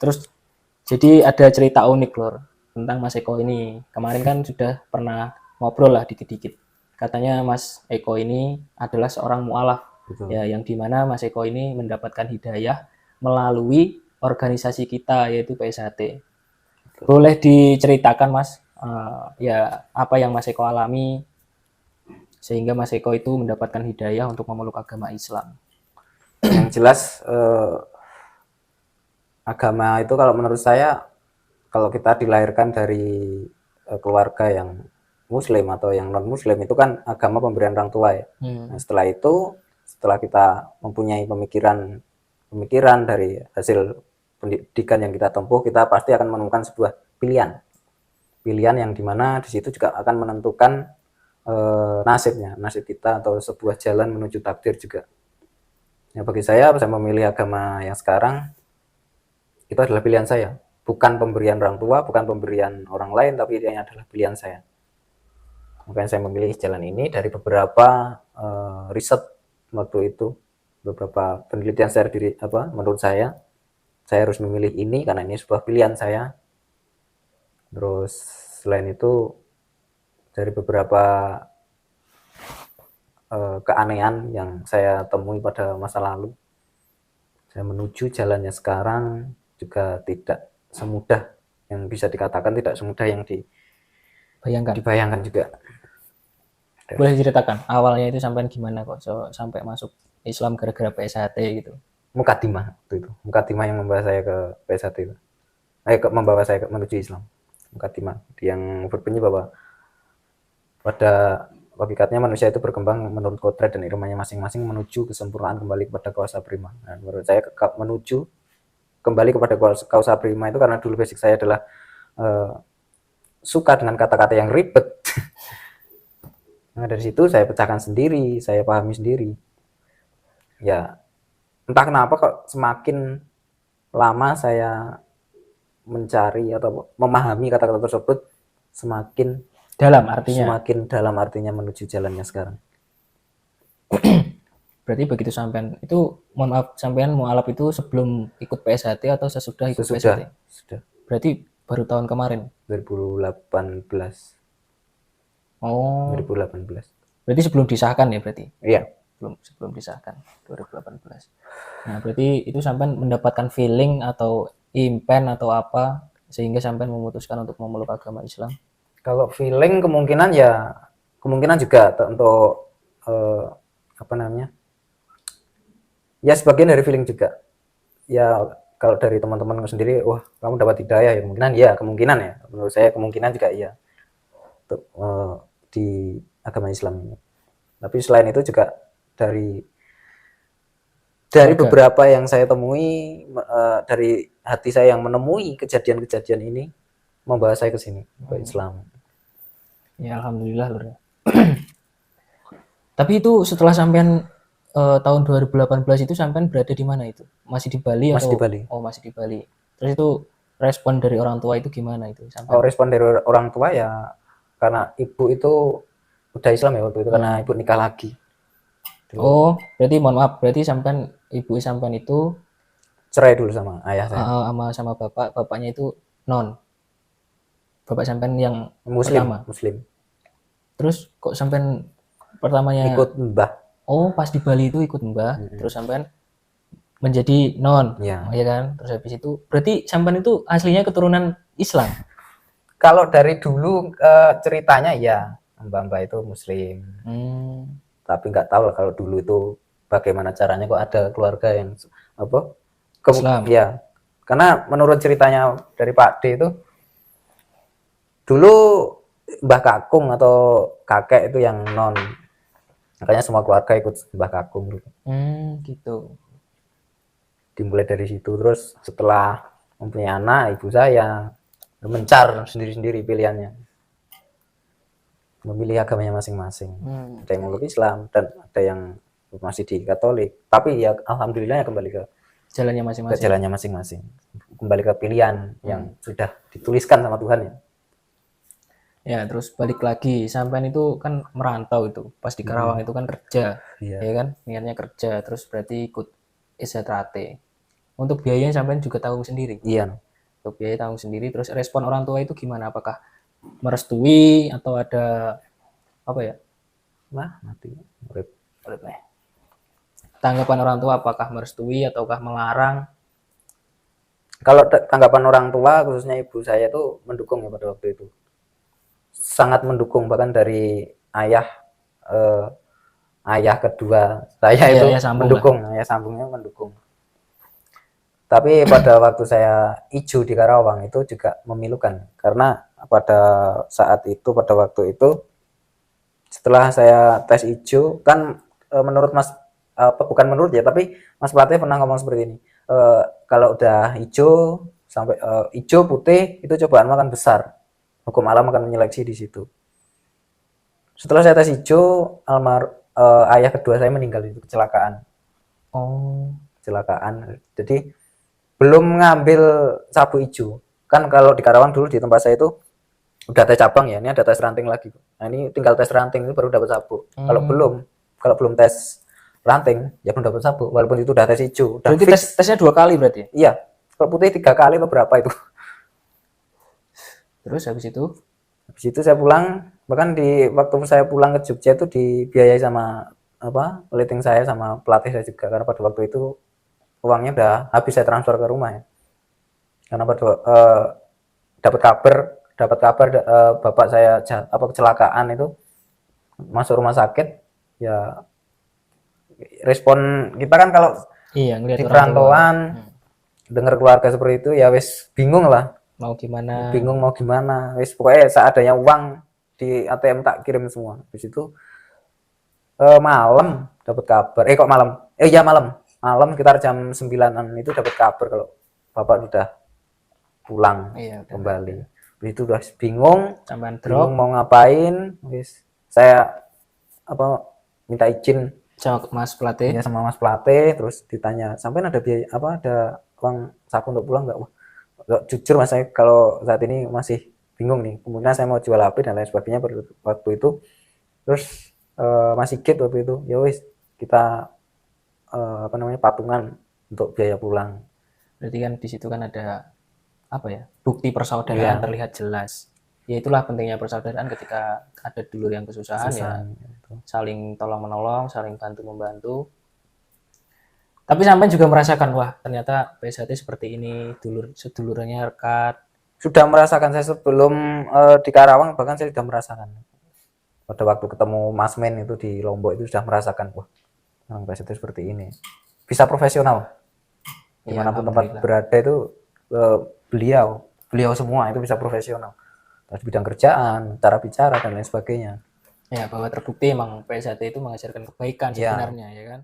Terus jadi ada cerita unik lor tentang Mas Eko ini. Kemarin kan sudah pernah ngobrol lah dikit-dikit. Katanya Mas Eko ini adalah seorang mualaf. Betul. Ya, yang dimana Mas Eko ini mendapatkan hidayah melalui organisasi kita yaitu PSHT. Boleh diceritakan Mas, ya apa yang Mas Eko alami sehingga Mas Eko itu mendapatkan hidayah untuk memeluk agama Islam. Yang jelas agama itu kalau menurut saya, kalau kita dilahirkan dari keluarga yang muslim atau yang non muslim, itu kan agama pemberian orang tua ya. Nah, setelah itu, setelah kita mempunyai pemikiran dari hasil pendidikan yang kita tempuh, kita pasti akan menemukan sebuah pilihan yang dimana di situ juga akan menentukan nasib kita atau sebuah jalan menuju takdir juga. Ya, bagi saya memilih agama yang sekarang itu adalah pilihan saya, bukan pemberian orang tua, bukan pemberian orang lain, tapi ini adalah pilihan saya. Makanya saya memilih jalan ini dari beberapa riset waktu itu, beberapa penelitian saya menurut saya harus memilih ini karena ini sebuah pilihan saya. Terus selain itu dari beberapa keanehan yang saya temui pada masa lalu, saya menuju jalannya sekarang juga tidak semudah yang bisa dikatakan, tidak semudah yang dibayangkan juga. Boleh diceritakan awalnya itu sampai gimana kok sampai masuk Islam gara-gara PSHT gitu? Mukadimah itu, Mukadimah yang membawa saya ke PSHT itu, membawa saya menuju Islam. Mukadimah yang berbunyi bahwa pada hakikatnya manusia itu berkembang menurut kodrat dan irmanya masing-masing menuju kesempurnaan kembali kepada kausa prima. Nah, menurut saya menuju kembali kepada kausa prima itu karena dulu basic saya adalah suka dengan kata-kata yang ribet. Nah, dari situ saya pecahkan sendiri, saya pahami sendiri. Ya, entah kenapa kok semakin lama saya mencari atau memahami kata-kata tersebut, semakin dalam artinya menuju jalannya sekarang. Berarti begitu sampean itu, mohon maaf, sampean mualaf itu sebelum ikut PSHT atau sesudah ikut PSHT? Sudah. Berarti baru tahun kemarin? 2018. Oh. 2018. Berarti sebelum disahkan ya berarti? Iya. Sebelum disahkan 2018. Nah, berarti itu sampean mendapatkan feeling atau impen atau apa sehingga sampean memutuskan untuk memeluk agama Islam? Kalau feeling kemungkinan juga untuk ya sebagian dari feeling juga. Ya kalau dari teman-teman sendiri, wah kamu dapat hidayah ya, kemungkinan ya. Menurut saya kemungkinan juga iya untuk di agama Islam ini. Tapi selain itu juga dari beberapa yang saya temui, dari hati saya yang menemui kejadian-kejadian ini membawa saya ke sini, ke Islam. Ya alhamdulillah lur. Tapi itu setelah sampean tahun 2018 itu sampean berada di mana itu? Masih di Bali atau? Masih di Bali. Oh, masih di Bali. Terus itu respon dari orang tua itu gimana itu sampean? Oh, respon dari orang tua ya karena ibu itu udah Islam ya waktu itu, karena ibu nikah lagi. Oh, berarti mohon maaf, berarti sampean ibu sampean itu cerai dulu sama ayah saya. Sama bapaknya itu non. Bapak sampean yang Muslim. Terus kok sampean pertamanya ikut mbah? Oh, pas di Bali itu ikut mbah, terus sampean menjadi non, ya. Oh, ya kan? Terus habis itu berarti sampean itu aslinya keturunan Islam? Kalau dari dulu ceritanya ya mbah-mbah itu Muslim. Tapi nggak tahu lah kalau dulu itu bagaimana caranya kok ada keluarga yang Islam. Ya, karena menurut ceritanya dari Pak D itu dulu Mbah Kakung atau kakek itu yang non, makanya semua keluarga ikut Mbah Kakung gitu. Dimulai dari situ, terus setelah mempunyai anak, ibu saya mencar sendiri-sendiri pilihannya, memilih agamanya masing-masing. Ada yang meluk Islam dan ada yang masih di Katolik, tapi ya alhamdulillah ya kembali ke jalannya masing-masing, kembali ke pilihan yang sudah dituliskan sama Tuhan ya. Ya, terus balik lagi, sampean itu kan merantau itu, pas di Karawang itu kan kerja, ya kan, niatnya kerja, terus berarti ikut SHT. Untuk biayanya sampean juga tanggung sendiri. Iya. Untuk biaya tanggung sendiri. Terus respon orang tua itu gimana? Apakah merestui atau ada apa ya? Wah, mati. Urip. Tanggapan orang tua apakah merestui ataukah melarang? Kalau tanggapan orang tua, khususnya ibu saya itu mendukung ya pada waktu itu. Sangat mendukung, bahkan dari ayah eh, ayah kedua saya itu Ayah sambung mendukung, ayah sambungnya mendukung. Tapi pada waktu saya ijo di Karawang itu juga memilukan, karena pada saat itu, pada waktu itu setelah saya tes ijo kan menurut Mas bukan menurut ya, tapi Mas pelatih pernah ngomong seperti ini. Kalau udah hijau sampai hijau putih itu cobaan makan besar. Hukum alam akan menyeleksi di situ. Setelah saya tes hijau, ayah kedua saya meninggal itu kecelakaan. Oh, Kecelakaan. Jadi belum ngambil sabu hijau. Kan kalau di Karawang dulu di tempat saya itu udah tes cabang ya, ini ada tes ranting lagi. Nah ini tinggal tes ranting itu baru dapat sabu. Kalau belum tes ranting ya belum dapat sabu, walaupun itu udah tes hijau. berarti tesnya 2 kali berarti? Iya, kalau putih 3 kali atau berapa itu. Terus habis itu saya pulang, bahkan di waktu saya pulang ke Jogja itu dibiayai sama pelatih saya sama pelatih saya juga, karena pada waktu itu uangnya udah habis saya transfer ke rumah ya. Karena pada dapat kabar bapak saya kecelakaan itu masuk rumah sakit ya. Respon kita kan kalau iya ngelihat di orang tua. perantauan dengar keluarga seperti itu ya wis bingung lah, Mau gimana? bingung mau gimana, wis pokoknya seadanya uang di ATM tak kirim semua. Habis itu malam dapat kabar, kok malam, ya malam sekitar jam 9-an itu dapat kabar kalau bapak sudah pulang kembali. Habis itu udah bingung, Sampai drop mau ngapain, wis saya minta izin sama Mas pelatih. ya sama Mas pelatih, terus ditanya sampai ada biaya ada uang saku untuk pulang nggak? Wah, jujur Mas, saya kalau saat ini masih bingung nih, kemudian saya mau jual HP dan lain sebagainya waktu itu. Terus Mas Sigit waktu itu ya wis kita patungan untuk biaya pulang. Berarti kan di situ kan ada bukti persaudaraan terlihat jelas. Ya itulah pentingnya persaudaraan ketika ada dulur yang kesusahan ya saling tolong menolong, saling bantu membantu. Tapi sampai juga merasakan wah ternyata PSHT seperti ini, sedulurnya rekat. Sudah merasakan, saya sebelum di Karawang bahkan saya sudah merasakan. Pada waktu ketemu Mas Men itu di Lombok itu sudah merasakan wah orang PSHT seperti ini. Bisa profesional. Dimanapun tempat berada itu beliau semua itu bisa profesional. Di bidang kerjaan, cara bicara dan lain sebagainya. Ya, bahwa terbukti emang PSHT itu mengajarkan kebaikan sebenarnya ya kan.